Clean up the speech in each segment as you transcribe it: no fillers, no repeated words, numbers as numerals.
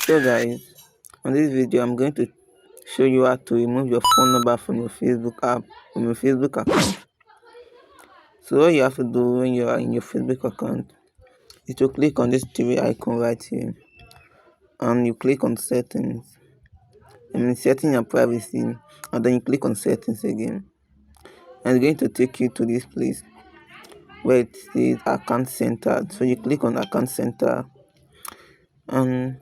So guys, on this video I'm going to show you how to remove your phone number from your Facebook app, from your Facebook account. So what you have to do when you are in your Facebook account is to click on this three icon right here, and you click on settings. Setting your privacy, and then you click on settings again, and it's going to take you to this place where it says account center. So you click on account center, and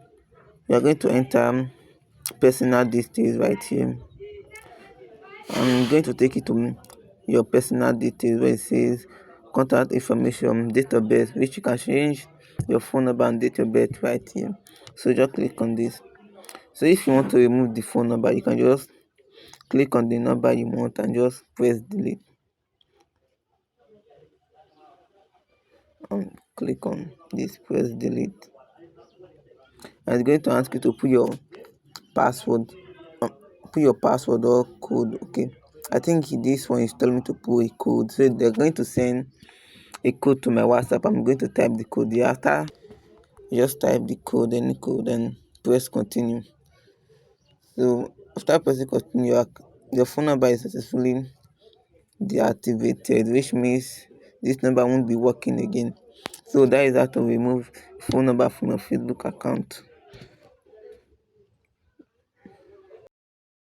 you are going to enter personal details right here. I'm going to take you to your personal details where it says contact information, date of birth, which you can change your phone number and date of birth right here. So just click on this. So if you want to remove the phone number, you can just click on the number you want and just press delete, and click on this, press delete. And it's going to ask you to put your password, um, put your password or code. Okay, I think this one is telling me to put a code, so they're going to send a code to my WhatsApp. I'm going to type the code here. After you just type the code, any code, and press continue. So after pressing continue, your phone number is successfully deactivated, which means this number won't be working again. So that is how to remove phone number from your Facebook account.